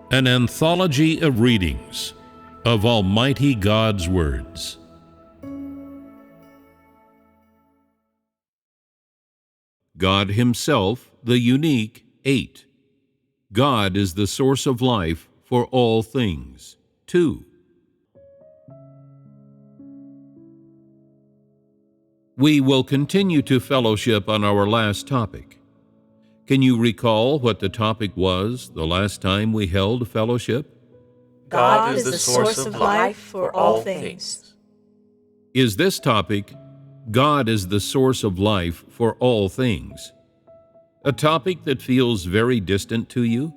An anthology of readings of Almighty God's words. God Himself, the unique 8. God is the source of life for all things 2. We will continue to fellowship on our last topic. Can you recall what the topic was the last time we held fellowship? God is the source of life for all things. Is this topic, God is the source of life for all things, a topic that feels very distant to you?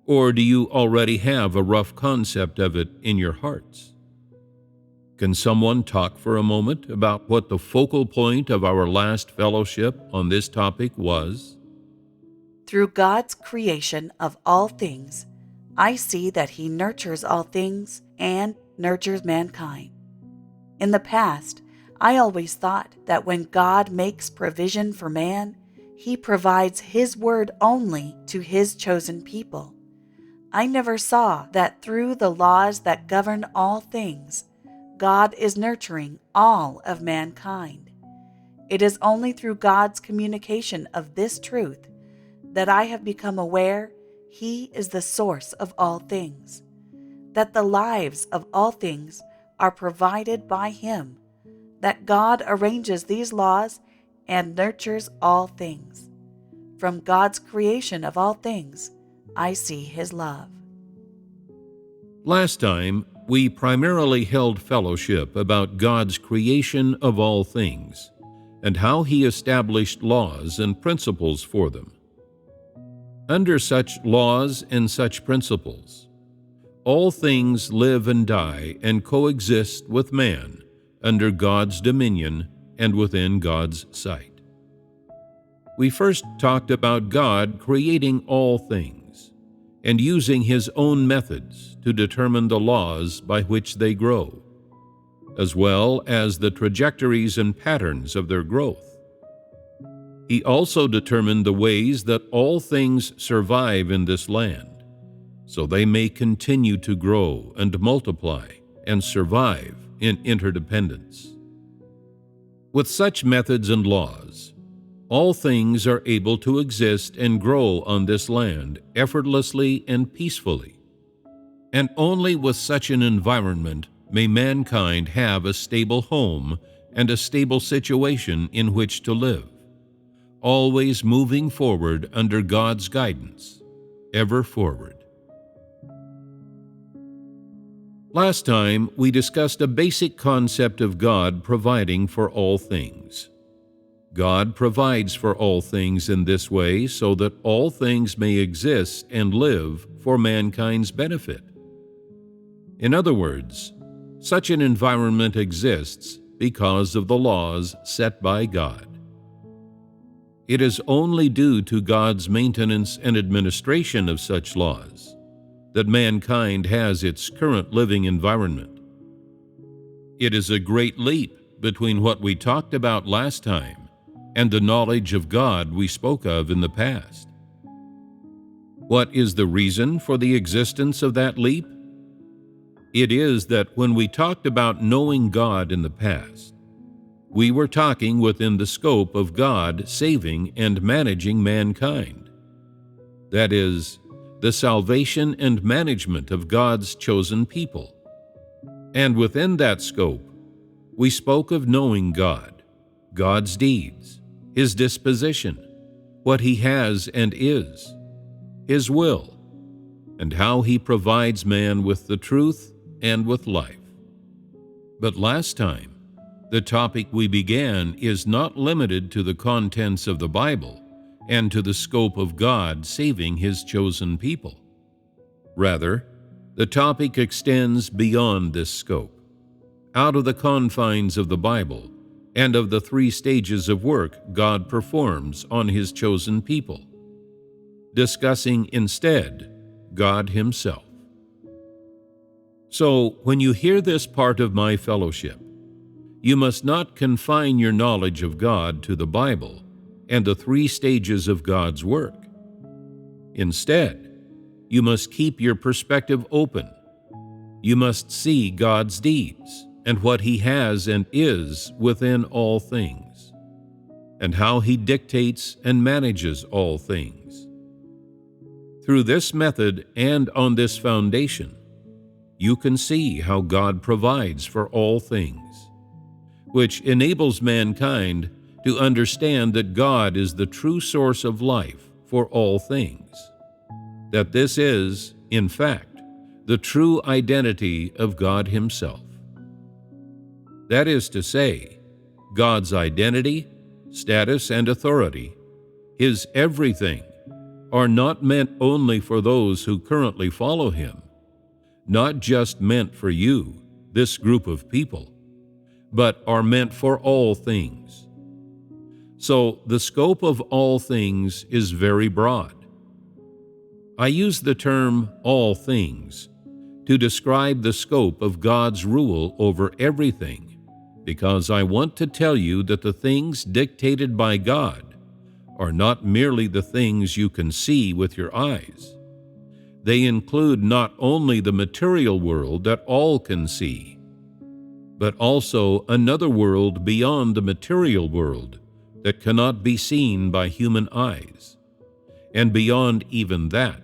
Or do you already have a rough concept of it in your hearts? Can someone talk for a moment about what the focal point of our last fellowship on this topic was? Through God's creation of all things, I see that He nurtures all things and nurtures mankind. In the past, I always thought that when God makes provision for man, He provides His word only to His chosen people. I never saw that through the laws that govern all things, God is nurturing all of mankind. It is only through God's communication of this truth that I have become aware He is the source of all things, that the lives of all things are provided by Him, that God arranges these laws and nurtures all things. From God's creation of all things, I see His love. Last time, we primarily held fellowship about God's creation of all things and how He established laws and principles for them. Under such laws and such principles, all things live and die and coexist with man under God's dominion and within God's sight. We first talked about God creating all things and using His own methods to determine the laws by which they grow, as well as the trajectories and patterns of their growth. He also determined the ways that all things survive in this land, so they may continue to grow and multiply and survive in interdependence. With such methods and laws, all things are able to exist and grow on this land effortlessly and peacefully. And only with such an environment may mankind have a stable home and a stable situation in which to live, always moving forward under God's guidance, ever forward. Last time, we discussed a basic concept of God providing for all things. God provides for all things in this way so that all things may exist and live for mankind's benefit. In other words, such an environment exists because of the laws set by God. It is only due to God's maintenance and administration of such laws that mankind has its current living environment. It is a great leap between what we talked about last time and the knowledge of God we spoke of in the past. What is the reason for the existence of that leap? It is that when we talked about knowing God in the past, we were talking within the scope of God saving and managing mankind. That is, the salvation and management of God's chosen people. And within that scope, we spoke of knowing God, God's deeds, His disposition, what He has and is, His will, and how He provides man with the truth and with life. But last time, the topic we began is not limited to the contents of the Bible and to the scope of God saving His chosen people. Rather, the topic extends beyond this scope, out of the confines of the Bible and of the 3 stages of work God performs on His chosen people, discussing instead God Himself. So, when you hear this part of my fellowship, you must not confine your knowledge of God to the Bible and the 3 stages of God's work. Instead, You must keep your perspective open. You must see God's deeds and what He has and is within all things, and how He dictates and manages all things. Through this method and on this foundation, you can see how God provides for all things, which enables mankind to understand that God is the true source of life for all things, that this is, in fact, the true identity of God Himself. That is to say, God's identity, status, and authority, His everything, are not meant only for those who currently follow Him, not just meant for you, this group of people, but are meant for all things. So the scope of all things is very broad. I use the term all things to describe the scope of God's rule over everything, because I want to tell you that the things dictated by God are not merely the things you can see with your eyes. They include not only the material world that all can see, but also another world beyond the material world that cannot be seen by human eyes, and beyond even that,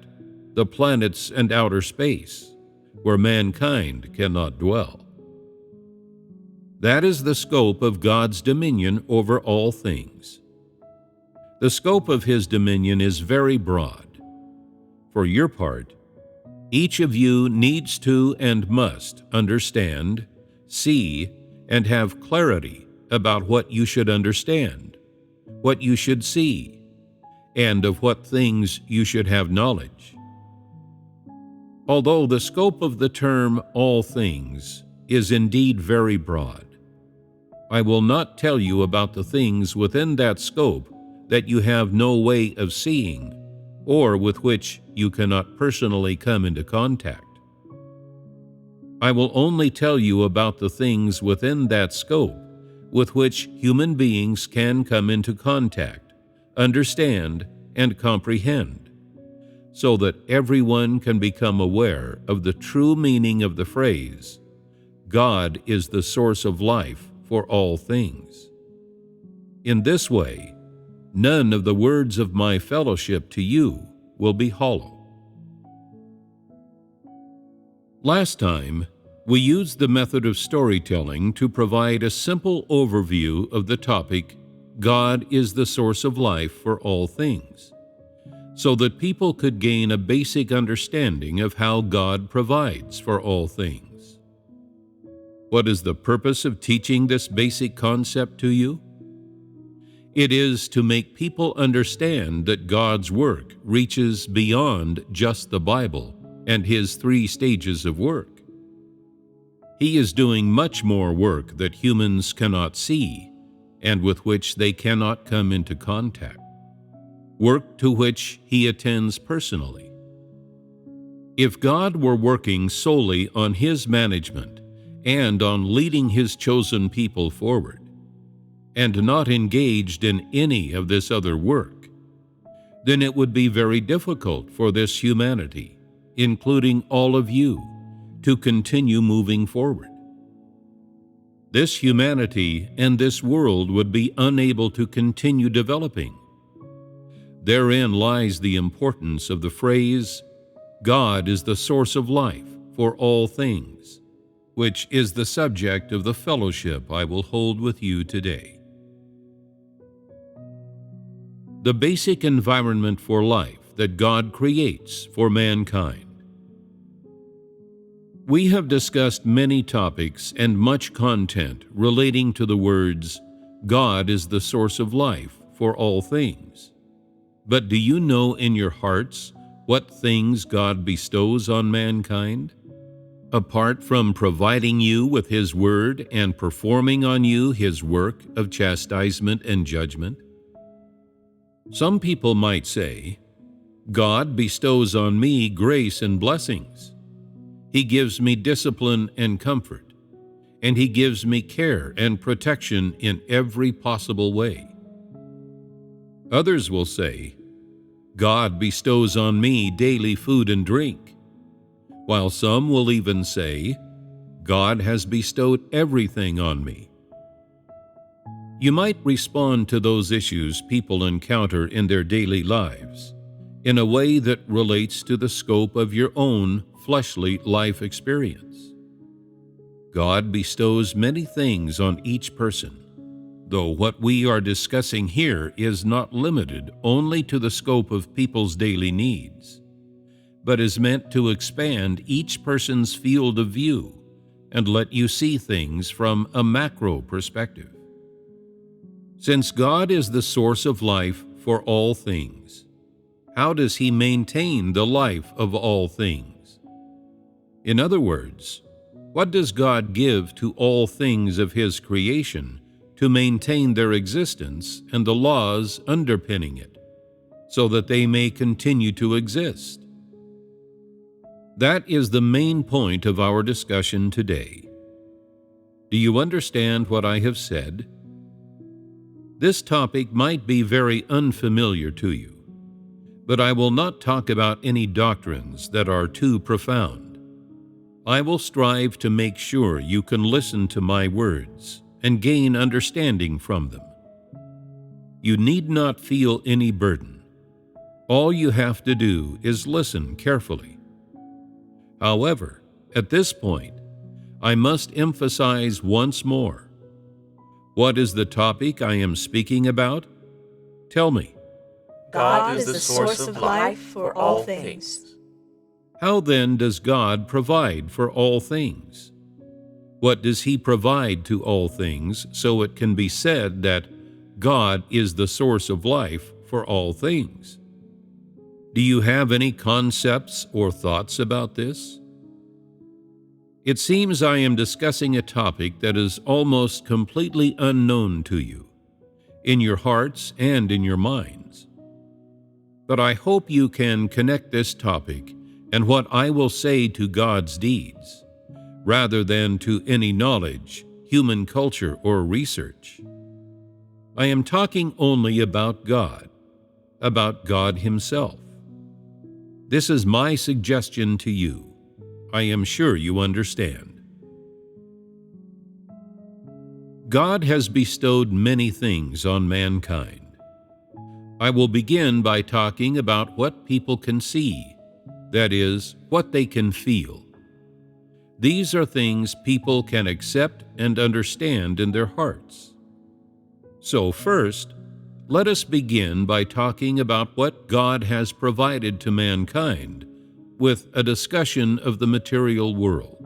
the planets and outer space, where mankind cannot dwell. That is the scope of God's dominion over all things. The scope of His dominion is very broad. For your part, each of you needs to and must understand, see, and have clarity about what you should understand, what you should see, and of what things you should have knowledge. Although the scope of the term all things is indeed very broad, I will not tell you about the things within that scope that you have no way of seeing or with which you cannot personally come into contact. I will only tell you about the things within that scope with which human beings can come into contact, understand, and comprehend, so that everyone can become aware of the true meaning of the phrase, God is the source of life for all things. In this way, none of the words of my fellowship to you will be hollow. Last time, we used the method of storytelling to provide a simple overview of the topic, God is the source of life for all things, so that people could gain a basic understanding of how God provides for all things. What is the purpose of teaching this basic concept to you? It is to make people understand that God's work reaches beyond just the Bible and His 3 stages of work. He is doing much more work that humans cannot see and with which they cannot come into contact, work to which He attends personally. If God were working solely on His management and on leading His chosen people forward, and not engaged in any of this other work, then it would be very difficult for this humanity, including all of you, to continue moving forward. This humanity and this world would be unable to continue developing. Therein lies the importance of the phrase, God is the source of life for all things, which is the subject of the fellowship I will hold with you today. The basic environment for life that God creates for mankind. We have discussed many topics and much content relating to the words, God is the source of life for all things. But do you know in your hearts what things God bestows on mankind? Apart from providing you with His word and performing on you His work of chastisement and judgment? Some people might say, God bestows on me grace and blessings. He gives me discipline and comfort, and He gives me care and protection in every possible way. Others will say, God bestows on me daily food and drink, while some will even say, God has bestowed everything on me. You might respond to those issues people encounter in their daily lives in a way that relates to the scope of your own fleshly life experience. God bestows many things on each person, though what we are discussing here is not limited only to the scope of people's daily needs, but is meant to expand each person's field of view and let you see things from a macro perspective. Since God is the source of life for all things, how does He maintain the life of all things? In other words, what does God give to all things of His creation to maintain their existence and the laws underpinning it, so that they may continue to exist? That is the main point of our discussion today. Do you understand what I have said? This topic might be very unfamiliar to you, but I will not talk about any doctrines that are too profound. I will strive to make sure you can listen to my words and gain understanding from them. You need not feel any burden. All you have to do is listen carefully. However, at this point, I must emphasize once more. What is the topic I am speaking about? Tell me. God is the source of life for all things. How then does God provide for all things? What does He provide to all things so it can be said that God is the source of life for all things? Do you have any concepts or thoughts about this? It seems I am discussing a topic that is almost completely unknown to you, in your hearts and in your minds. But I hope you can connect this topic and what I will say to God's deeds, rather than to any knowledge, human culture, or research. I am talking only about God Himself. This is my suggestion to you. I am sure you understand. God has bestowed many things on mankind. I will begin by talking about what people can see, that is, what they can feel. These are things people can accept and understand in their hearts. So first, let us begin by talking about what God has provided to mankind with a discussion of the material world.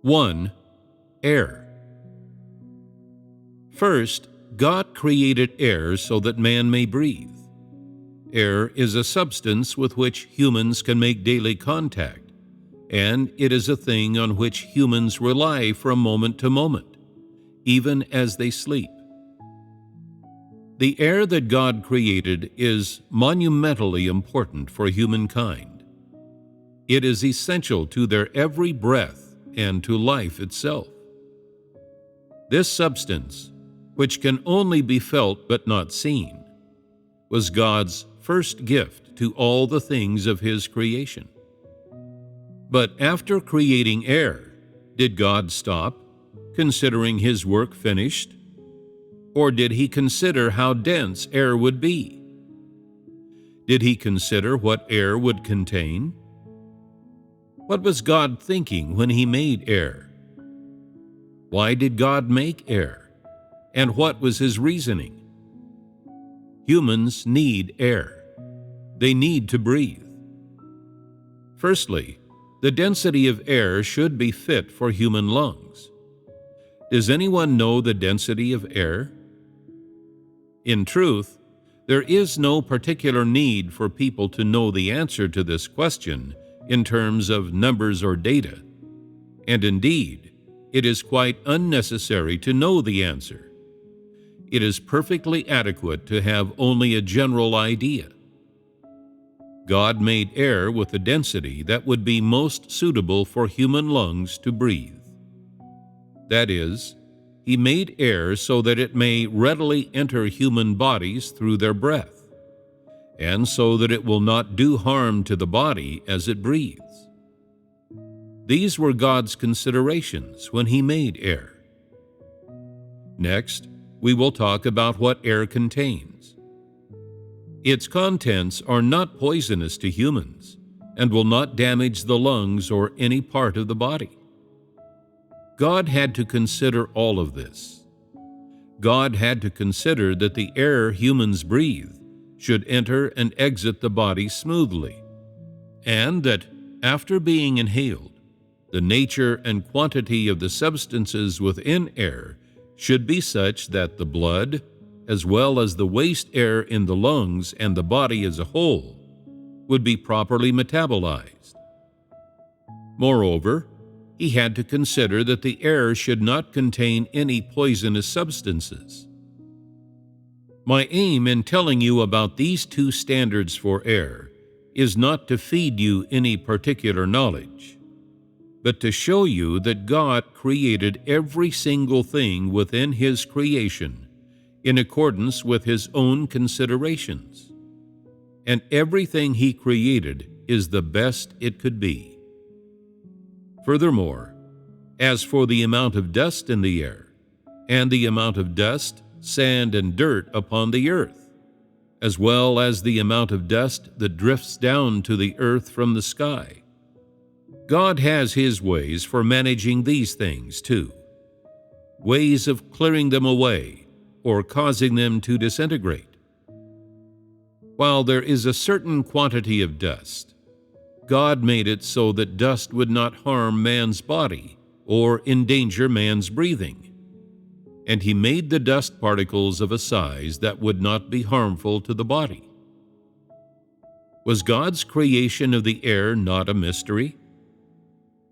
1. Air. First, God created air so that man may breathe. Air is a substance with which humans can make daily contact, and it is a thing on which humans rely from moment to moment, even as they sleep. The air that God created is monumentally important for humankind. It is essential to their every breath and to life itself. This substance, which can only be felt but not seen, was God's first gift to all the things of His creation. But after creating air, did God stop, considering His work finished? Or did He consider how dense air would be? Did He consider what air would contain? What was God thinking when He made air? Why did God make air? And what was His reasoning? Humans need air. They need to breathe. Firstly, the density of air should be fit for human lungs. Does anyone know the density of air? In truth, there is no particular need for people to know the answer to this question in terms of numbers or data. And indeed, it is quite unnecessary to know the answer. It is perfectly adequate to have only a general idea. God made air with a density that would be most suitable for human lungs to breathe. That is, He made air so that it may readily enter human bodies through their breath, and so that it will not do harm to the body as it breathes. These were God's considerations when He made air. Next, we will talk about what air contains. Its contents are not poisonous to humans and will not damage the lungs or any part of the body. God had to consider all of this. God had to consider that the air humans breathe should enter and exit the body smoothly, and that, after being inhaled, the nature and quantity of the substances within air should be such that the blood, as well as the waste air in the lungs and the body as a whole, would be properly metabolized. Moreover, He had to consider that the air should not contain any poisonous substances. My aim in telling you about these two standards for air is not to feed you any particular knowledge, but to show you that God created every single thing within His creation in accordance with His own considerations, and everything He created is the best it could be. Furthermore, as for the amount of dust in the air, and the amount of dust, sand, and dirt upon the earth, as well as the amount of dust that drifts down to the earth from the sky, God has His ways for managing these things too, ways of clearing them away or causing them to disintegrate. While there is a certain quantity of dust, God made it so that dust would not harm man's body or endanger man's breathing, and He made the dust particles of a size that would not be harmful to the body. Was God's creation of the air not a mystery?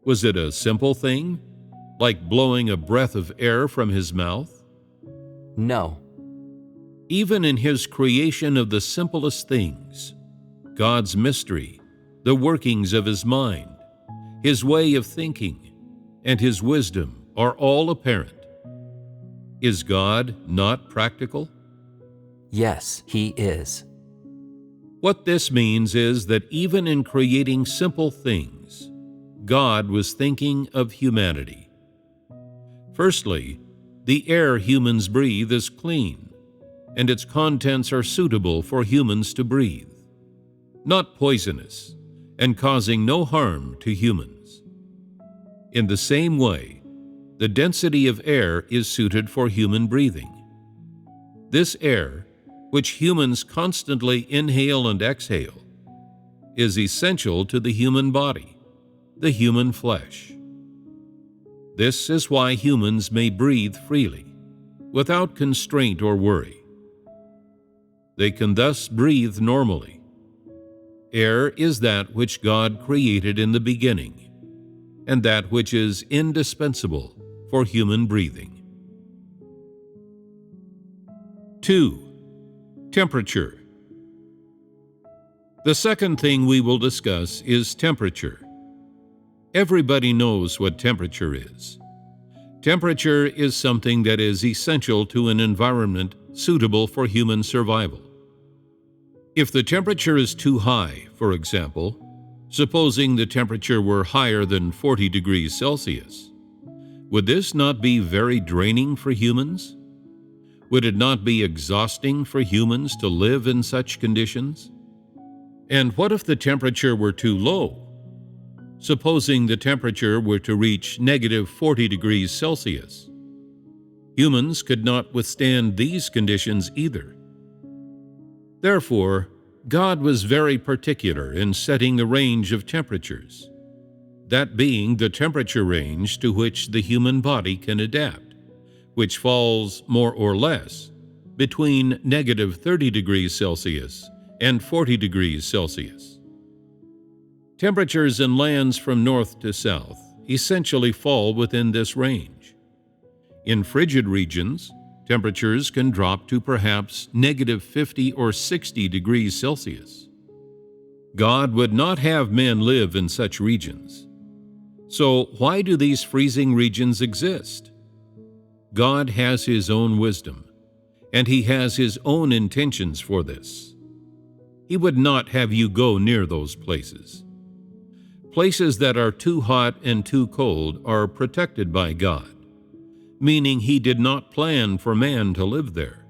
Was it a simple thing, like blowing a breath of air from His mouth? No. Even in His creation of the simplest things, God's mystery, the workings of His mind, His way of thinking, and His wisdom are all apparent. Is God not practical? Yes, He is. What this means is that even in creating simple things, God was thinking of humanity. Firstly, the air humans breathe is clean, and its contents are suitable for humans to breathe, not poisonous, and causing no harm to humans. In the same way, the density of air is suited for human breathing. This air, which humans constantly inhale and exhale, is essential to the human body, the human flesh. This is why humans may breathe freely, without constraint or worry. They can thus breathe normally. Air is that which God created in the beginning, and that which is indispensable for human breathing. 2. Temperature. The second thing we will discuss is temperature. Everybody knows what temperature is. Temperature is something that is essential to an environment suitable for human survival. If the temperature is too high, for example, supposing the temperature were higher than 40 degrees Celsius, would this not be very draining for humans? Would it not be exhausting for humans to live in such conditions? And what if the temperature were too low? Supposing the temperature were to reach negative 40 degrees Celsius. Humans could not withstand these conditions either. Therefore, God was very particular in setting the range of temperatures, that being the temperature range to which the human body can adapt, which falls more or less between negative 30 degrees Celsius and 40 degrees Celsius. Temperatures in lands from north to south essentially fall within this range. In frigid regions, temperatures can drop to perhaps negative 50 or 60 degrees Celsius. God would not have men live in such regions. So why do these freezing regions exist? God has His own wisdom, and He has His own intentions for this. He would not have you go near those places. Places that are too hot and too cold are protected by God, meaning He did not plan for man to live there.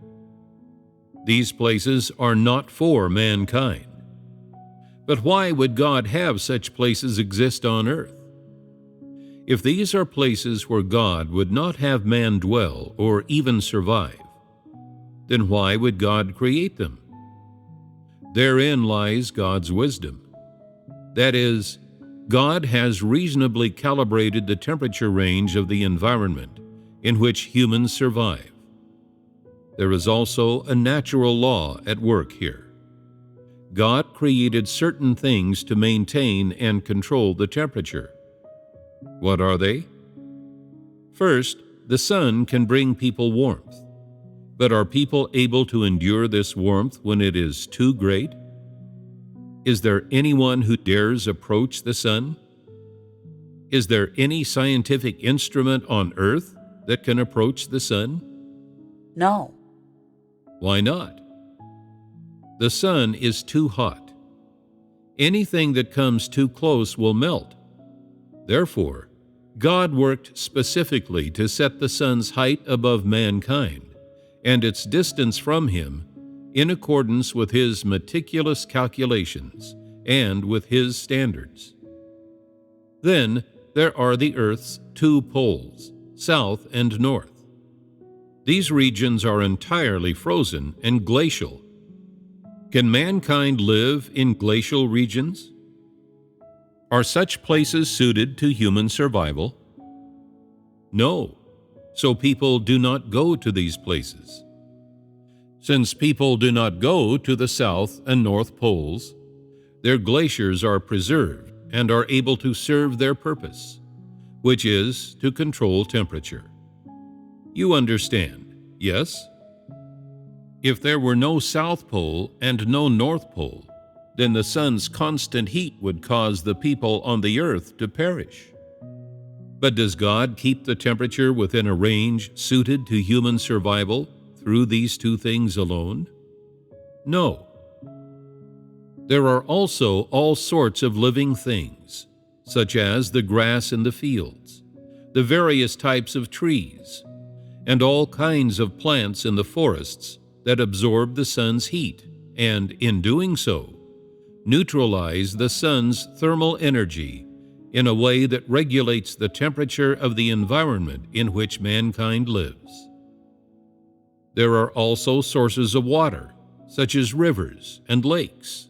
These places are not for mankind. But why would God have such places exist on earth? If these are places where God would not have man dwell or even survive, then why would God create them? Therein lies God's wisdom. That is, God has reasonably calibrated the temperature range of the environment in which humans survive. There is also a natural law at work here. God created certain things to maintain and control the temperature. What are they? First, the sun can bring people warmth. But are people able to endure this warmth when it is too great? Is there anyone who dares approach the sun? Is there any scientific instrument on earth that can approach the sun? No. Why not? The sun is too hot. Anything that comes too close will melt. Therefore, God worked specifically to set the sun's height above mankind and its distance from him in accordance with His meticulous calculations and with His standards. Then there are the Earth's two poles, south and north. These regions are entirely frozen and glacial. Can mankind live in glacial regions? Are such places suited to human survival? No, so people do not go to these places. Since people do not go to the south and north poles, their glaciers are preserved and are able to serve their purpose, which is to control temperature. You understand, yes? If there were no South Pole and no North Pole, then the sun's constant heat would cause the people on the earth to perish. But does God keep the temperature within a range suited to human survival through these two things alone? No. There are also all sorts of living things, such as the grass in the fields, the various types of trees, and all kinds of plants in the forests that absorb the sun's heat and, in doing so, neutralize the sun's thermal energy in a way that regulates the temperature of the environment in which mankind lives. There are also sources of water, such as rivers and lakes.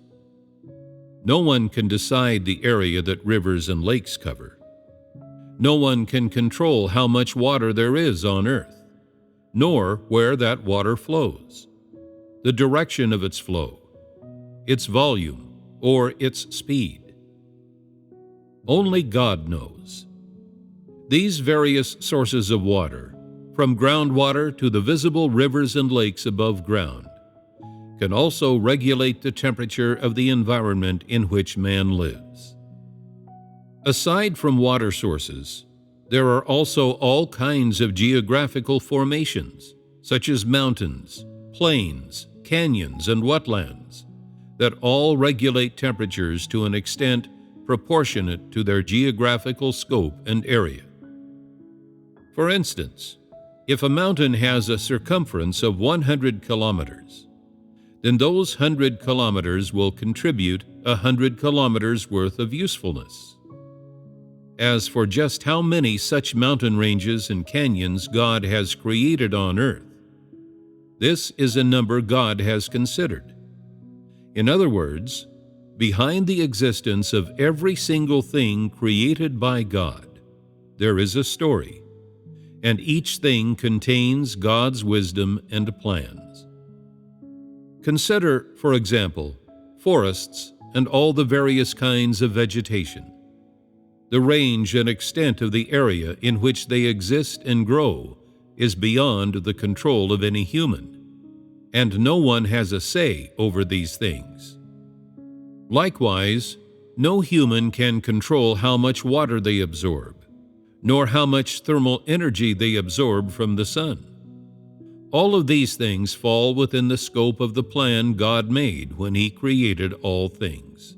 No one can decide the area that rivers and lakes cover. No one can control how much water there is on earth, nor where that water flows, the direction of its flow, its volume, or its speed. Only God knows. These various sources of water, from groundwater to the visible rivers and lakes above ground, can also regulate the temperature of the environment in which man lives. Aside from water sources, there are also all kinds of geographical formations, such as mountains, plains, canyons, and wetlands, that all regulate temperatures to an extent proportionate to their geographical scope and area. For instance, if a mountain has a circumference of 100 kilometers, then those 100 kilometers will contribute 100 kilometers worth of usefulness. As for just how many such mountain ranges and canyons God has created on earth, this is a number God has considered. In other words, behind the existence of every single thing created by God, there is a story, and each thing contains God's wisdom and plans. Consider, for example, forests and all the various kinds of vegetation. The range and extent of the area in which they exist and grow is beyond the control of any human, and no one has a say over these things. Likewise, no human can control how much water they absorb, nor how much thermal energy they absorb from the sun. All of these things fall within the scope of the plan God made when He created all things.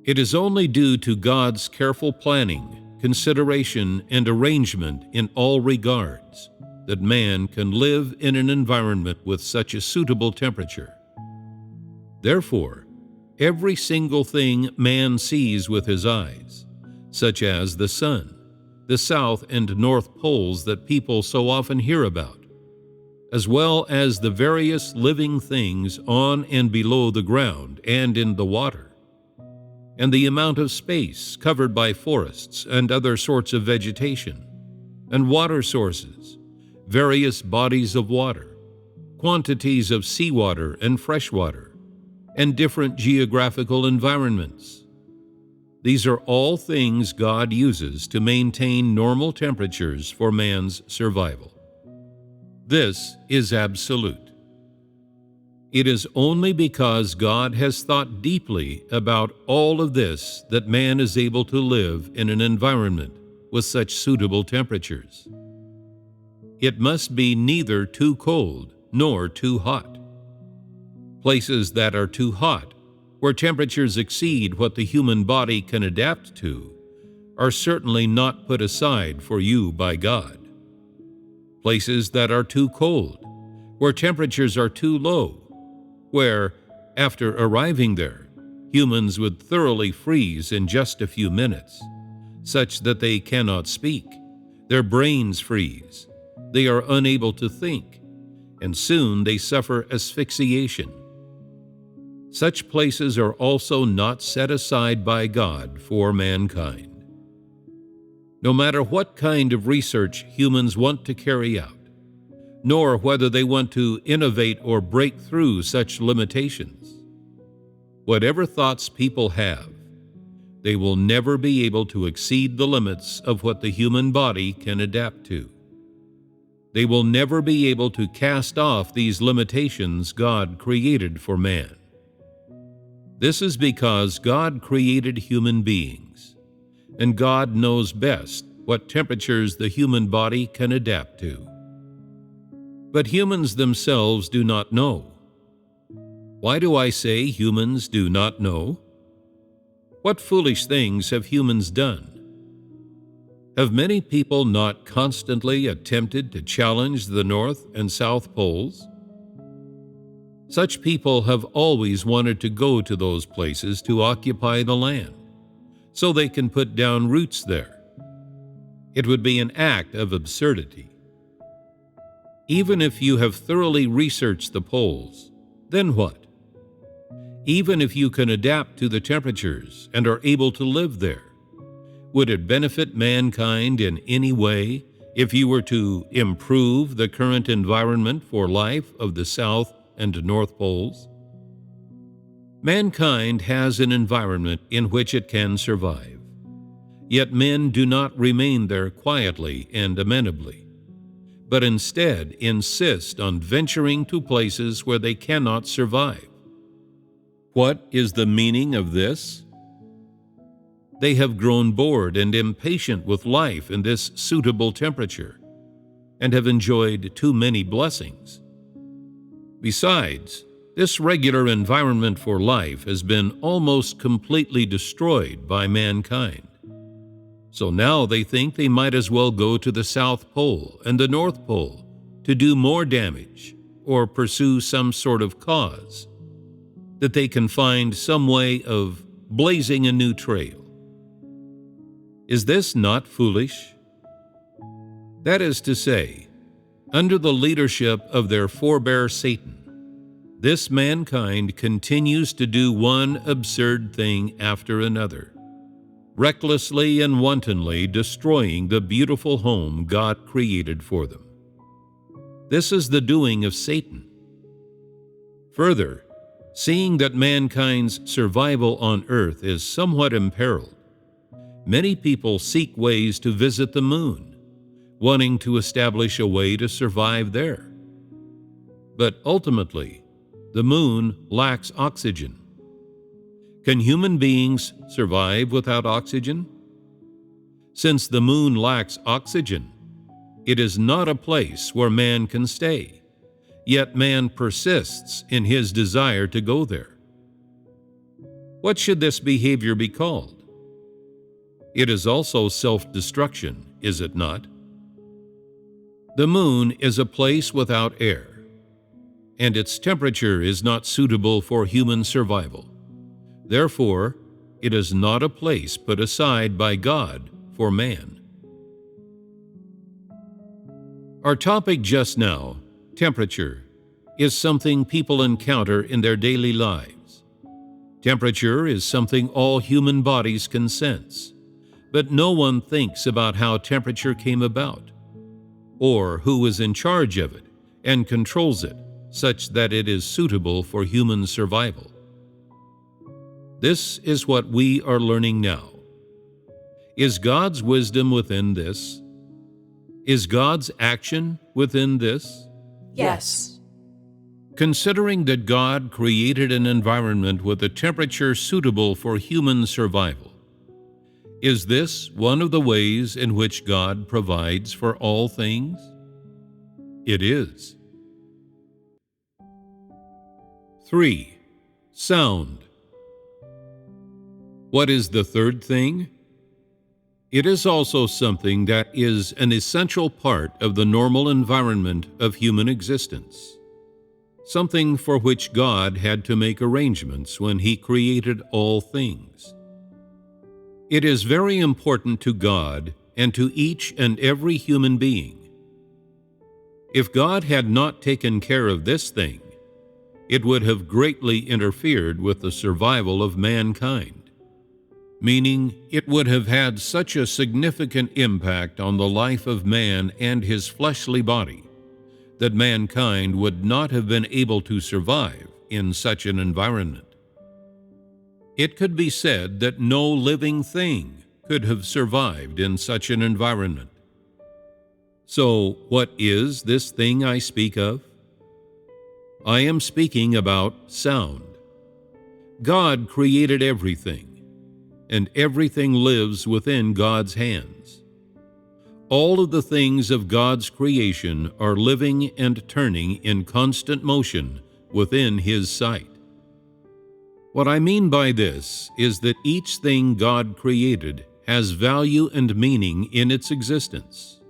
It is only due to God's careful planning, consideration, and arrangement in all regards that man can live in an environment with such a suitable temperature. Therefore, every single thing man sees with his eyes, such as the sun, the south and north poles that people so often hear about, as well as the various living things on and below the ground and in the water, and the amount of space covered by forests and other sorts of vegetation, and water sources, various bodies of water, quantities of seawater and freshwater, and different geographical environments. These are all things God uses to maintain normal temperatures for man's survival. This is absolute. It is only because God has thought deeply about all of this that man is able to live in an environment with such suitable temperatures. It must be neither too cold nor too hot. Places that are too hot, where temperatures exceed what the human body can adapt to, are certainly not put aside for you by God. Places that are too cold, where temperatures are too low, where, after arriving there, humans would thoroughly freeze in just a few minutes, such that they cannot speak, their brains freeze, they are unable to think, and soon they suffer asphyxiation. Such places are also not set aside by God for mankind. No matter what kind of research humans want to carry out, nor whether they want to innovate or break through such limitations, whatever thoughts people have, they will never be able to exceed the limits of what the human body can adapt to. They will never be able to cast off these limitations God created for man. This is because God created human beings, and God knows best what temperatures the human body can adapt to. But humans themselves do not know. Why do I say humans do not know? What foolish things have humans done? Have many people not constantly attempted to challenge the North and South Poles? Such people have always wanted to go to those places to occupy the land, so they can put down roots there. It would be an act of absurdity. Even if you have thoroughly researched the poles, then what? Even if you can adapt to the temperatures and are able to live there, would it benefit mankind in any way if you were to improve the current environment for life of the South and North Poles? Mankind has an environment in which it can survive, yet men do not remain there quietly and amenably, but instead insist on venturing to places where they cannot survive. What is the meaning of this? They have grown bored and impatient with life in this suitable temperature, and have enjoyed too many blessings. Besides, this regular environment for life has been almost completely destroyed by mankind. So now they think they might as well go to the South Pole and the North Pole to do more damage or pursue some sort of cause, that they can find some way of blazing a new trail. Is this not foolish? That is to say, under the leadership of their forebear Satan, this mankind continues to do one absurd thing after another, recklessly and wantonly destroying the beautiful home God created for them. This is the doing of Satan. Further, seeing that mankind's survival on earth is somewhat imperiled, many people seek ways to visit the moon, wanting to establish a way to survive there. But ultimately, the moon lacks oxygen. Can human beings survive without oxygen? Since the moon lacks oxygen, it is not a place where man can stay, yet man persists in his desire to go there. What should this behavior be called? It is also self-destruction, is it not? The moon is a place without air, and its temperature is not suitable for human survival. Therefore, it is not a place put aside by God for man. Our topic just now, temperature, is something people encounter in their daily lives. Temperature is something all human bodies can sense, but no one thinks about how temperature came about, or who is in charge of it and controls it such that it is suitable for human survival. This is what we are learning now. Is God's wisdom within this? Is God's action within this? Yes. Considering that God created an environment with a temperature suitable for human survival, is this one of the ways in which God provides for all things? It is. 3. Sound. What is the third thing? It is also something that is an essential part of the normal environment of human existence, something for which God had to make arrangements when He created all things. It is very important to God and to each and every human being. If God had not taken care of this thing, it would have greatly interfered with the survival of mankind, meaning it would have had such a significant impact on the life of man and his fleshly body that mankind would not have been able to survive in such an environment. It could be said that no living thing could have survived in such an environment. So, what is this thing I speak of? I am speaking about sound. God created everything, and everything lives within God's hands. All of the things of God's creation are living and turning in constant motion within His sight. What I mean by this is that each thing God created has value and meaning in its existence.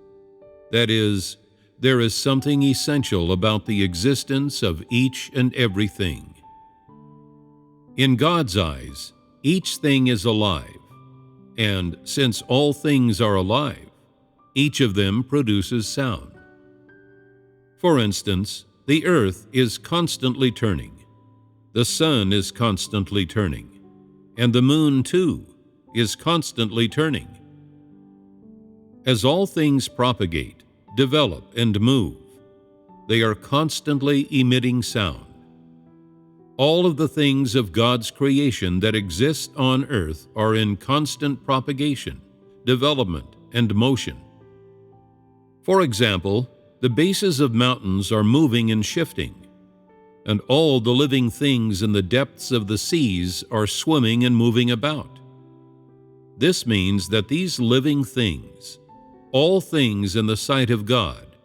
That is, there is something essential about the existence of each and everything. In God's eyes, each thing is alive, and since all things are alive, each of them produces sound. For instance, the earth is constantly turning. The sun is constantly turning, and the moon, too, is constantly turning. As all things propagate, develop, and move, they are constantly emitting sound. All of the things of God's creation that exist on earth are in constant propagation, development, and motion. For example, the bases of mountains are moving and shifting, and all the living things in the depths of the seas are swimming and moving about. This means that these living things, all things in the sight of God,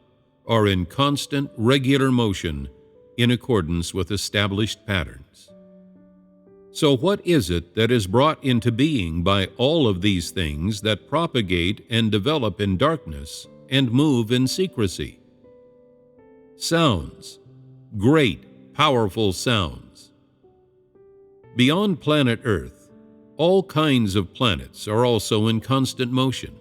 are in constant, regular motion in accordance with established patterns. So what is it that is brought into being by all of these things that propagate and develop in darkness and move in secrecy? Sounds. Great, powerful sounds. Beyond planet Earth, all kinds of planets are also in constant motion,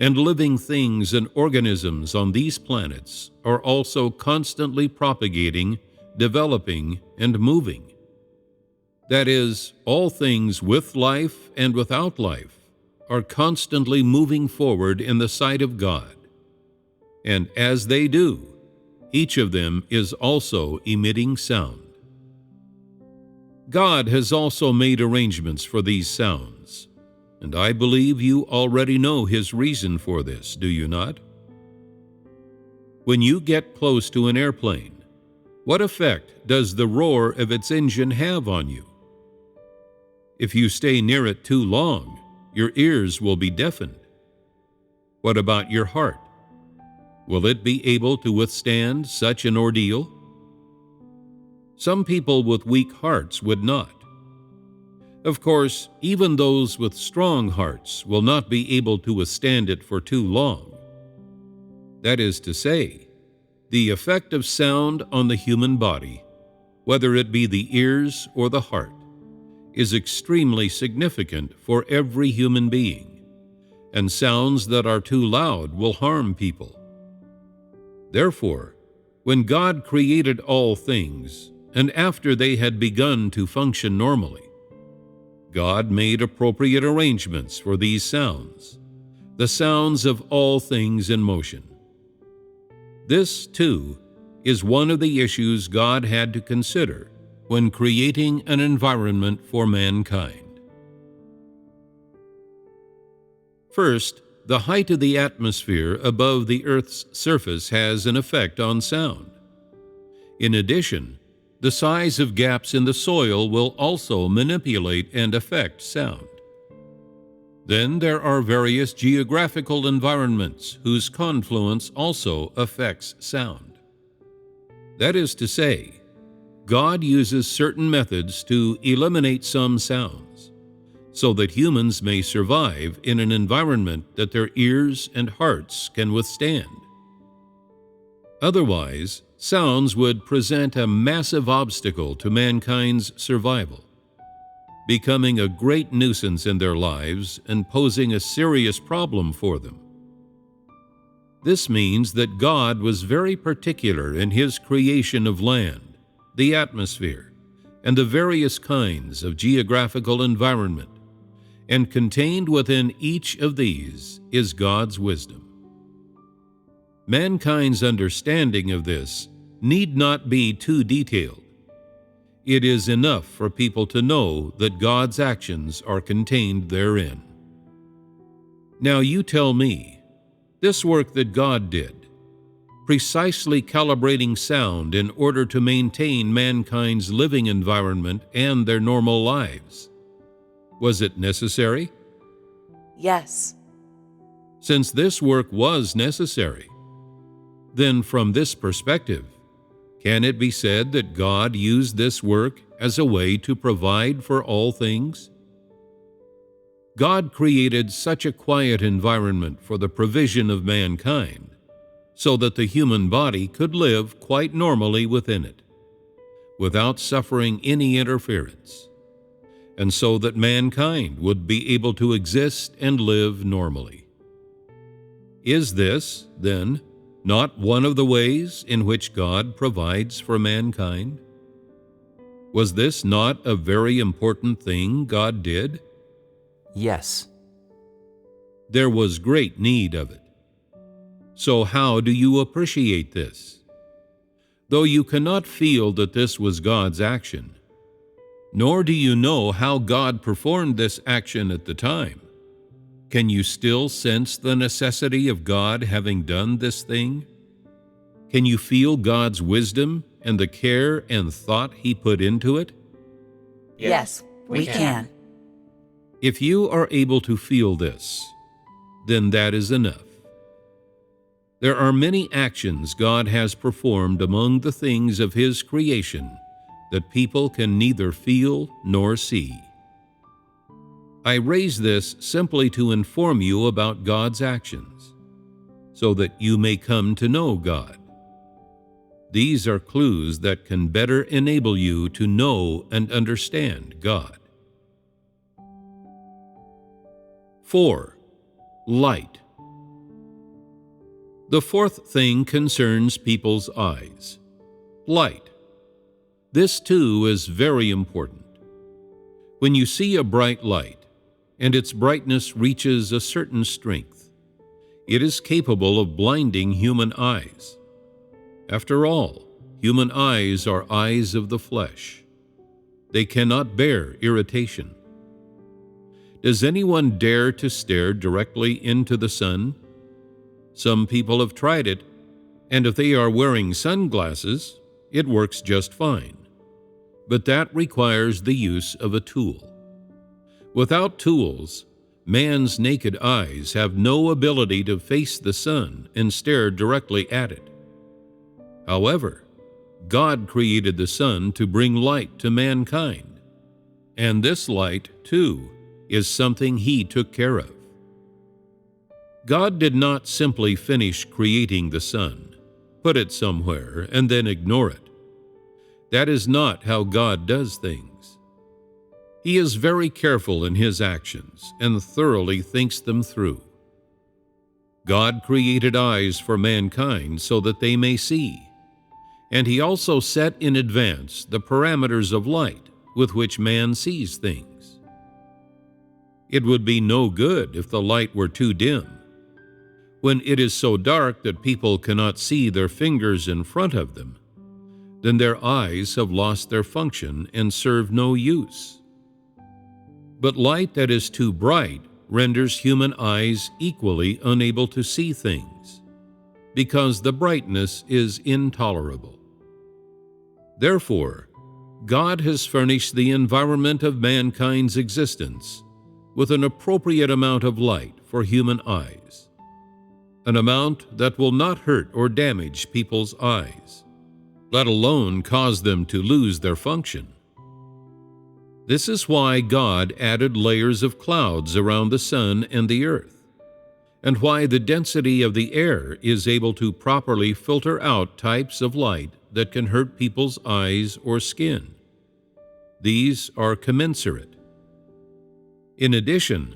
and living things and organisms on these planets are also constantly propagating, developing, and moving. That is, all things with life and without life are constantly moving forward in the sight of God. And as they do, each of them is also emitting sound. God has also made arrangements for these sounds, and I believe you already know His reason for this, do you not? When you get close to an airplane, what effect does the roar of its engine have on you? If you stay near it too long, your ears will be deafened, What about your heart? Will it be able to withstand such an ordeal? Some people with weak hearts would not. Of course, even those with strong hearts will not be able to withstand it for too long. That is to say, the effect of sound on the human body, whether it be the ears or the heart, is extremely significant for every human being, and sounds that are too loud will harm people. Therefore, when God created all things, and after they had begun to function normally, God made appropriate arrangements for these sounds, the sounds of all things in motion. This, too, is one of the issues God had to consider when creating an environment for mankind. First, the height of the atmosphere above the Earth's surface has an effect on sound. In addition, the size of gaps in the soil will also manipulate and affect sound. Then there are various geographical environments whose confluence also affects sound. That is to say, God uses certain methods to eliminate some sounds, so that humans may survive in an environment that their ears and hearts can withstand. Otherwise, sounds would present a massive obstacle to mankind's survival, becoming a great nuisance in their lives and posing a serious problem for them. This means that God was very particular in His creation of land, the atmosphere, and the various kinds of geographical environment, and contained within each of these is God's wisdom. Mankind's understanding of this need not be too detailed. It is enough for people to know that God's actions are contained therein. Now you tell me, this work that God did, precisely calibrating sound in order to maintain mankind's living environment and their normal lives, was it necessary? Yes. Since this work was necessary, then from this perspective, can it be said that God used this work as a way to provide for all things? God created such a quiet environment for the provision of mankind, so that the human body could live quite normally within it, without suffering any interference, and so that mankind would be able to exist and live normally. Is this, then, not one of the ways in which God provides for mankind? Was this not a very important thing God did? Yes. There was great need of it. So how do you appreciate this? Though you cannot feel that this was God's action, nor do you know how God performed this action at the time, can you still sense the necessity of God having done this thing? Can you feel God's wisdom and the care and thought He put into it? Yes, we can. If you are able to feel this, then that is enough. There are many actions God has performed among the things of His creation that people can neither feel nor see. I raise this simply to inform you about God's actions, so that you may come to know God. These are clues that can better enable you to know and understand God. 4. Light. The fourth thing concerns people's eyes. Light. This too is very important. When you see a bright light, and its brightness reaches a certain strength, it is capable of blinding human eyes. After all, human eyes are eyes of the flesh. They cannot bear irritation. Does anyone dare to stare directly into the sun? Some people have tried it, and if they are wearing sunglasses, it works just fine. But that requires the use of a tool. Without tools, man's naked eyes have no ability to face the sun and stare directly at it. However, God created the sun to bring light to mankind, and this light, too, is something He took care of. God did not simply finish creating the sun, put it somewhere, and then ignore it. That is not how God does things. He is very careful in His actions and thoroughly thinks them through. God created eyes for mankind so that they may see, and He also set in advance the parameters of light with which man sees things. It would be no good if the light were too dim. When it is so dark that people cannot see their fingers in front of them, then their eyes have lost their function and serve no use. But light that is too bright renders human eyes equally unable to see things, because the brightness is intolerable. Therefore, God has furnished the environment of mankind's existence with an appropriate amount of light for human eyes, an amount that will not hurt or damage people's eyes, let alone cause them to lose their function. This is why God added layers of clouds around the sun and the earth, and why the density of the air is able to properly filter out types of light that can hurt people's eyes or skin. These are commensurate. In addition,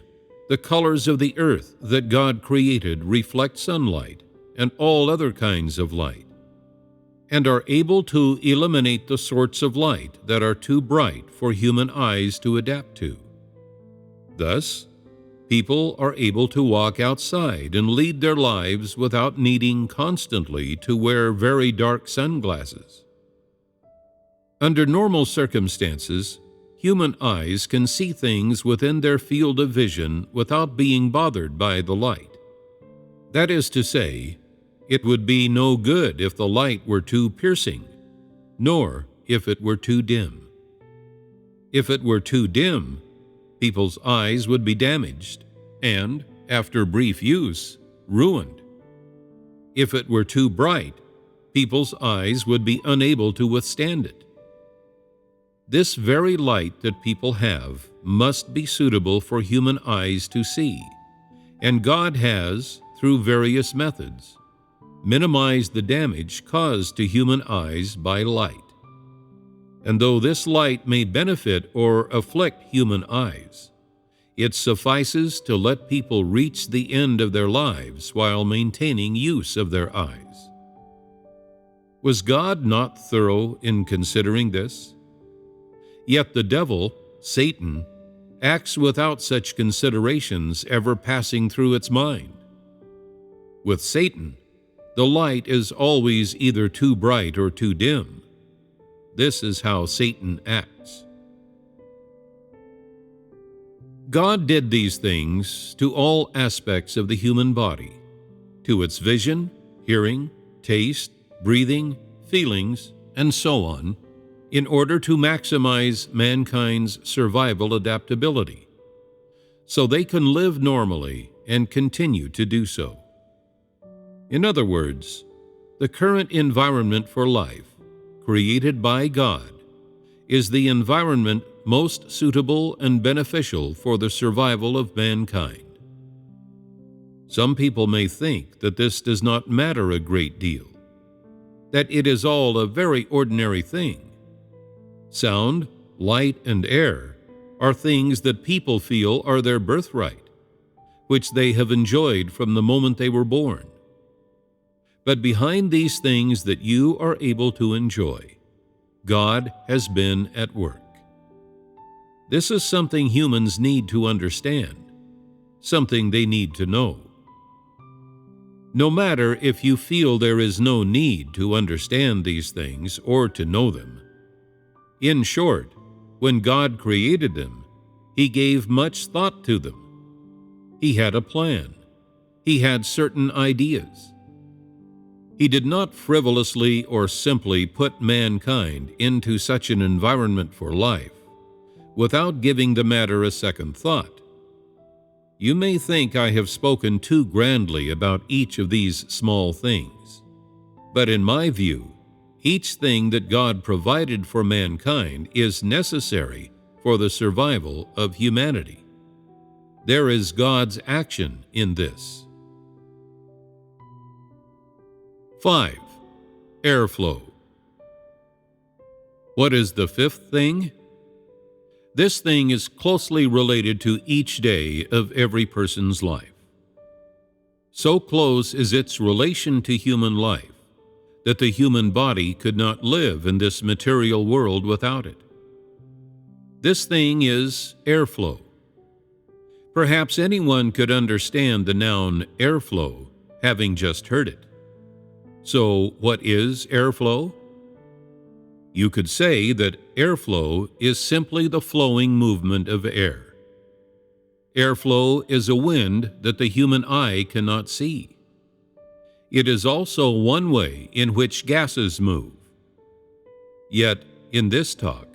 the colors of the earth that God created reflect sunlight and all other kinds of light, and are able to eliminate the sorts of light that are too bright for human eyes to adapt to. Thus, people are able to walk outside and lead their lives without needing constantly to wear very dark sunglasses. Under normal circumstances, human eyes can see things within their field of vision without being bothered by the light. That is to say, it would be no good if the light were too piercing, nor if it were too dim. If it were too dim, people's eyes would be damaged and, after brief use, ruined. If it were too bright, people's eyes would be unable to withstand it. This very light that people have must be suitable for human eyes to see, and God has, through various methods, minimized the damage caused to human eyes by light. And though this light may benefit or afflict human eyes, it suffices to let people reach the end of their lives while maintaining use of their eyes. Was God not thorough in considering this? Yet the devil, Satan, acts without such considerations ever passing through its mind. With Satan, the light is always either too bright or too dim. This is how Satan acts. God did these things to all aspects of the human body, to its vision, hearing, taste, breathing, feelings, and so on, in order to maximize mankind's survival adaptability, so they can live normally and continue to do so. In other words, the current environment for life, created by God, is the environment most suitable and beneficial for the survival of mankind. Some people may think that this does not matter a great deal, that it is all a very ordinary thing. Sound, light, and air are things that people feel are their birthright, which they have enjoyed from the moment they were born. But behind these things that you are able to enjoy, God has been at work. This is something humans need to understand, something they need to know. No matter if you feel there is no need to understand these things or to know them. In short, when God created them, He gave much thought to them. He had a plan. He had certain ideas. He did not frivolously or simply put mankind into such an environment for life without giving the matter a second thought. You may think I have spoken too grandly about each of these small things, but in my view, each thing that God provided for mankind is necessary for the survival of humanity. There is God's action in this. 5. Airflow. What is the fifth thing? This thing is closely related to each day of every person's life. So close is its relation to human life that the human body could not live in this material world without it. This thing is airflow. Perhaps anyone could understand the noun airflow, having just heard it. So, what is airflow? You could say that airflow is simply the flowing movement of air. Airflow is a wind that the human eye cannot see. It is also one way in which gases move. Yet, in this talk,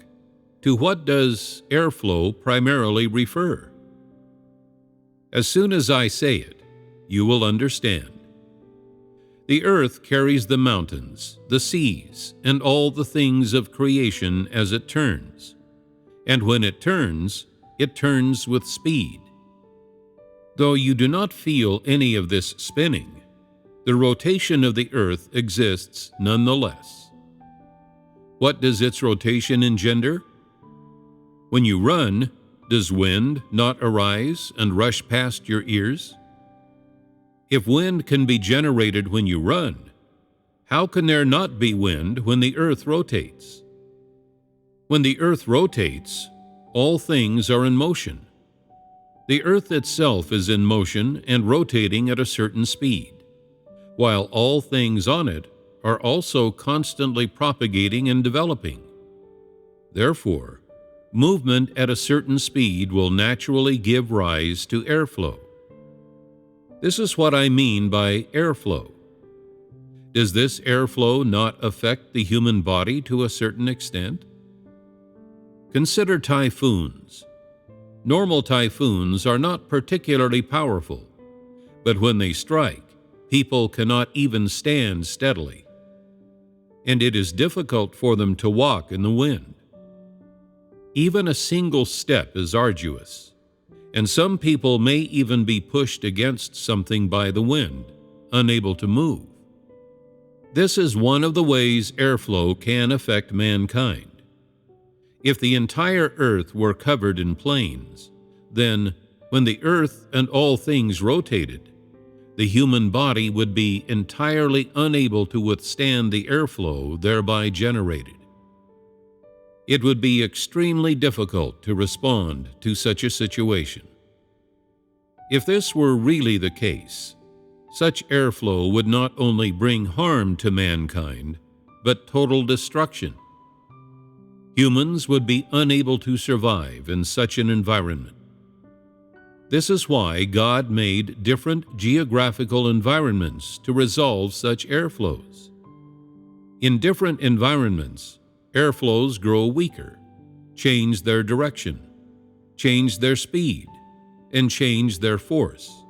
to what does airflow primarily refer? As soon as I say it, you will understand. The earth carries the mountains, the seas, and all the things of creation as it turns. And when it turns with speed. Though you do not feel any of this spinning, the rotation of the earth exists nonetheless. What does its rotation engender? When you run, does wind not arise and rush past your ears? If wind can be generated when you run, how can there not be wind when the earth rotates? When the earth rotates, all things are in motion. The earth itself is in motion and rotating at a certain speed, while all things on it are also constantly propagating and developing. Therefore, movement at a certain speed will naturally give rise to airflow. This is what I mean by airflow. Does this airflow not affect the human body to a certain extent? Consider typhoons. Normal typhoons are not particularly powerful, but when they strike, people cannot even stand steadily, and it is difficult for them to walk in the wind. Even a single step is arduous, and some people may even be pushed against something by the wind, unable to move. This is one of the ways airflow can affect mankind. If the entire earth were covered in plains, then, when the earth and all things rotated, the human body would be entirely unable to withstand the airflow thereby generated. It would be extremely difficult to respond to such a situation. If this were really the case, such airflow would not only bring harm to mankind, but total destruction. Humans would be unable to survive in such an environment. This is why God made different geographical environments to resolve such airflows. In different environments, airflows grow weaker, change their direction, change their speed, and change their force.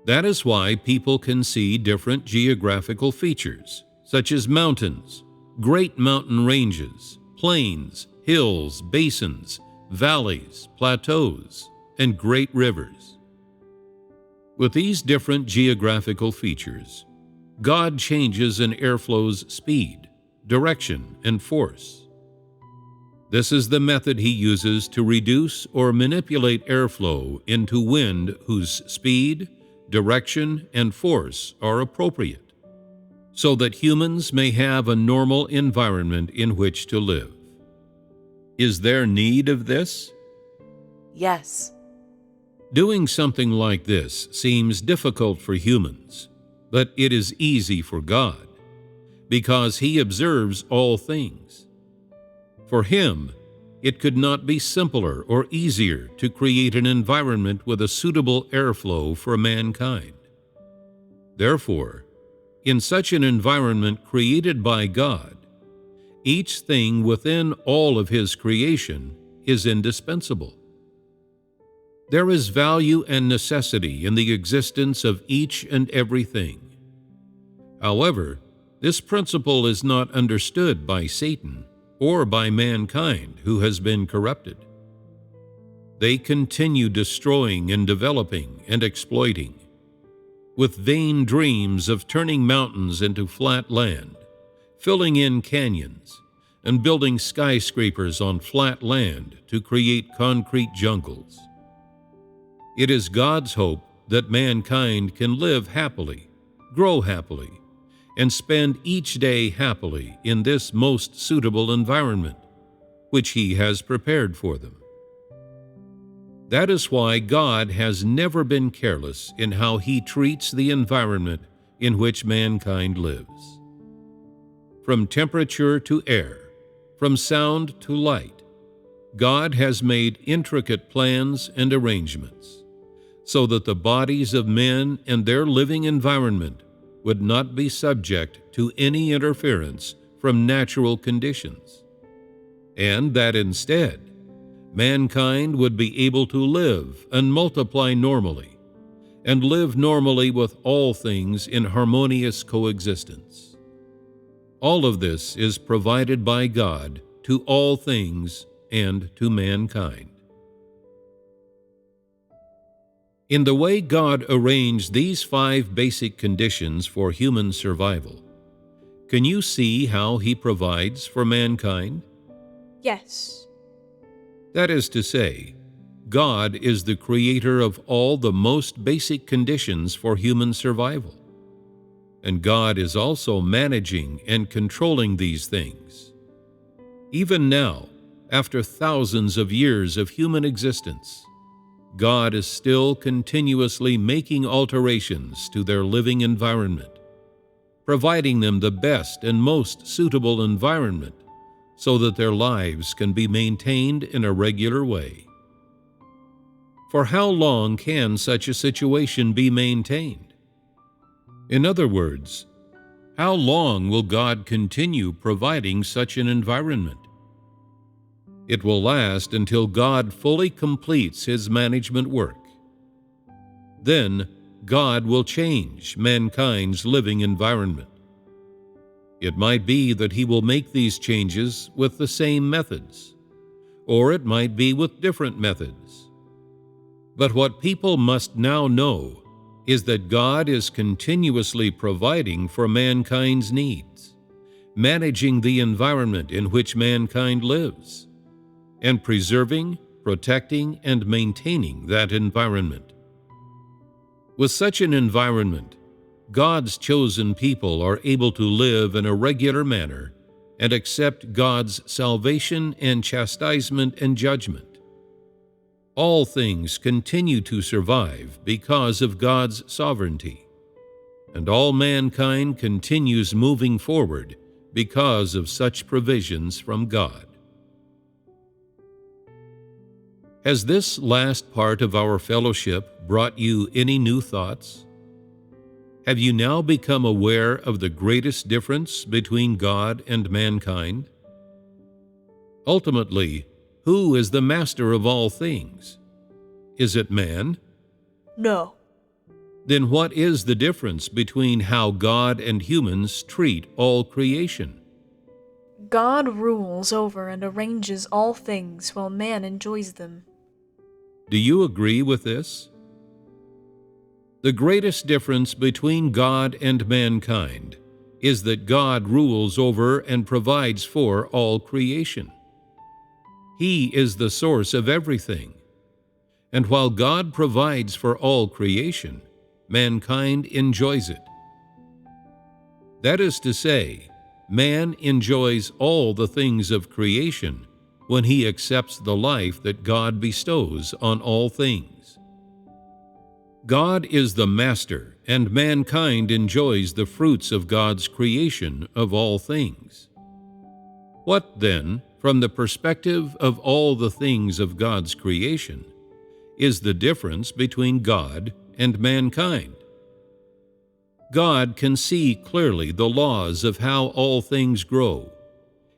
That is why people can see different geographical features, such as mountains, great mountain ranges, plains, hills, basins, valleys, plateaus, and great rivers. With these different geographical features, God changes an airflow's speed, direction, and force. This is the method he uses to reduce or manipulate airflow into wind whose speed, direction, and force are appropriate, so that humans may have a normal environment in which to live. Is there need of this? Yes. Doing something like this seems difficult for humans, but it is easy for God, because he observes all things. For him, it could not be simpler or easier to create an environment with a suitable airflow for mankind. Therefore, in such an environment created by God, each thing within all of his creation is indispensable. There is value and necessity in the existence of each and everything. However, this principle is not understood by Satan or by mankind who has been corrupted. They continue destroying and developing and exploiting, with vain dreams of turning mountains into flat land, filling in canyons, and building skyscrapers on flat land to create concrete jungles. It is God's hope that mankind can live happily, grow happily, and spend each day happily in this most suitable environment, which He has prepared for them. That is why God has never been careless in how He treats the environment in which mankind lives. From temperature to air, from sound to light, God has made intricate plans and arrangements so that the bodies of men and their living environment would not be subject to any interference from natural conditions, and that instead, mankind would be able to live and multiply normally, and live normally with all things in harmonious coexistence. All of this is provided by God to all things and to mankind. In the way God arranged these 5 basic conditions for human survival, can you see how He provides for mankind? Yes. That is to say, God is the creator of all the most basic conditions for human survival. And God is also managing and controlling these things. Even now, after thousands of years of human existence, God is still continuously making alterations to their living environment, providing them the best and most suitable environment so that their lives can be maintained in a regular way. For how long can such a situation be maintained? In other words, how long will God continue providing such an environment? It will last until God fully completes His management work. Then, God will change mankind's living environment. It might be that He will make these changes with the same methods, or it might be with different methods. But what people must now know is that God is continuously providing for mankind's needs, managing the environment in which mankind lives, and preserving, protecting, and maintaining that environment. With such an environment, God's chosen people are able to live in a regular manner and accept God's salvation and chastisement and judgment. All things continue to survive because of God's sovereignty, and all mankind continues moving forward because of such provisions from God. Has this last part of our fellowship brought you any new thoughts? Have you now become aware of the greatest difference between God and mankind? Ultimately, who is the master of all things? Is it man? No. Then what is the difference between how God and humans treat all creation? God rules over and arranges all things while man enjoys them. Do you agree with this? The greatest difference between God and mankind is that God rules over and provides for all creation. He is the source of everything. And while God provides for all creation, mankind enjoys it. That is to say, man enjoys all the things of creation when he accepts the life that God bestows on all things. God is the master, and mankind enjoys the fruits of God's creation of all things. What, then, from the perspective of all the things of God's creation, is the difference between God and mankind? God can see clearly the laws of how all things grow,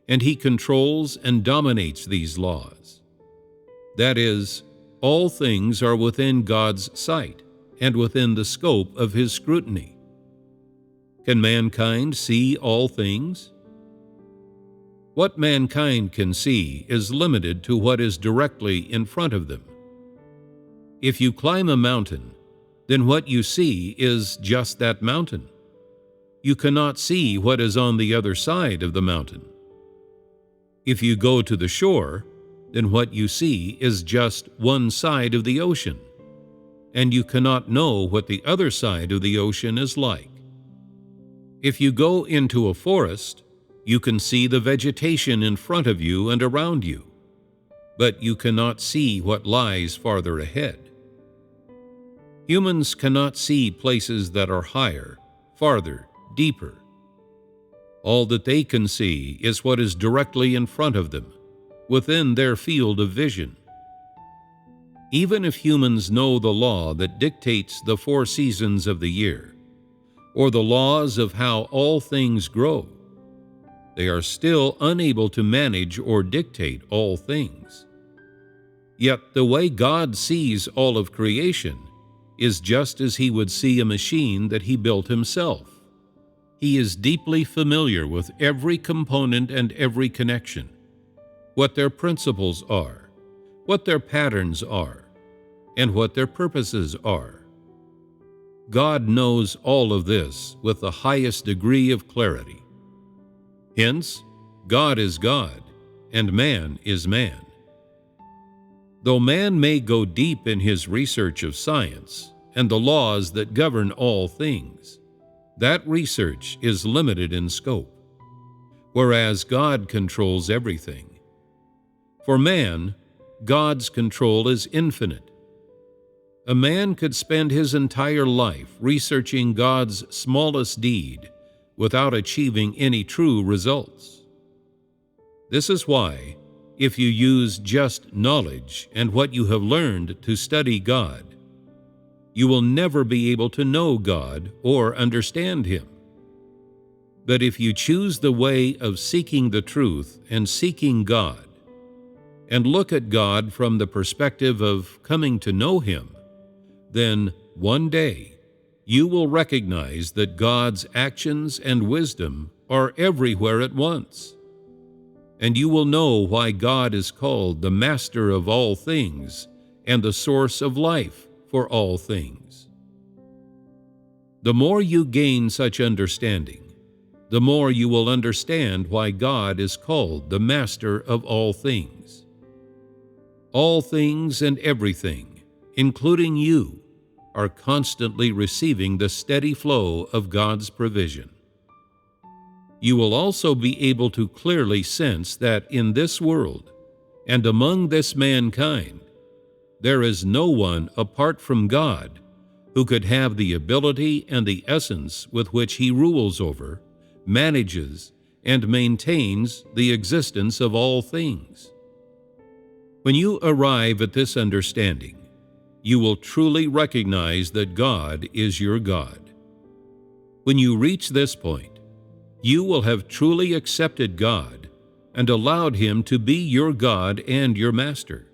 and He controls and dominates these laws. That is, all things are within God's sight and within the scope of His scrutiny. Can mankind see all things? What mankind can see is limited to what is directly in front of them. If you climb a mountain, then what you see is just that mountain. You cannot see what is on the other side of the mountain. If you go to the shore, then what you see is just one side of the ocean, and you cannot know what the other side of the ocean is like. If you go into a forest, you can see the vegetation in front of you and around you, but you cannot see what lies farther ahead. Humans cannot see places that are higher, farther, deeper. All that they can see is what is directly in front of them, within their field of vision. Even if humans know the law that dictates the 4 seasons of the year, or the laws of how all things grow, they are still unable to manage or dictate all things. Yet the way God sees all of creation is just as He would see a machine that He built Himself. He is deeply familiar with every component and every connection, what their principles are, what their patterns are, and what their purposes are. God knows all of this with the highest degree of clarity. Hence, God is God, and man is man. Though man may go deep in his research of science and the laws that govern all things, that research is limited in scope, whereas God controls everything. For man, God's control is infinite. A man could spend his entire life researching God's smallest deed without achieving any true results. This is why, if you use just knowledge and what you have learned to study God, you will never be able to know God or understand Him. But if you choose the way of seeking the truth and seeking God, and look at God from the perspective of coming to know Him, then one day you will recognize that God's actions and wisdom are everywhere at once. And you will know why God is called the Master of all things and the source of life for all things. The more you gain such understanding, the more you will understand why God is called the Master of all things. All things and everything, including you, are constantly receiving the steady flow of God's provision. You will also be able to clearly sense that in this world and among this mankind, there is no one apart from God who could have the ability and the essence with which He rules over, manages, and maintains the existence of all things. When you arrive at this understanding, you will truly recognize that God is your God. When you reach this point, you will have truly accepted God and allowed Him to be your God and your Master.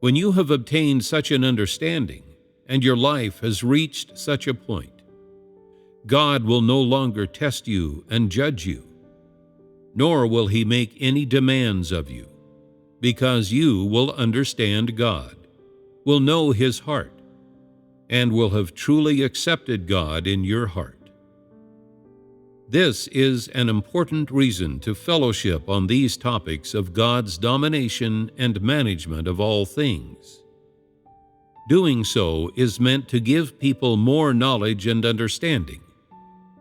When you have obtained such an understanding and your life has reached such a point, God will no longer test you and judge you, nor will He make any demands of you, because you will understand God, will know His heart, and will have truly accepted God in your heart. This is an important reason to fellowship on these topics of God's domination and management of all things. Doing so is meant to give people more knowledge and understanding,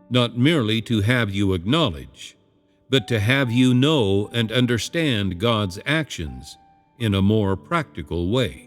not merely to have you acknowledge, but to have you know and understand God's actions in a more practical way.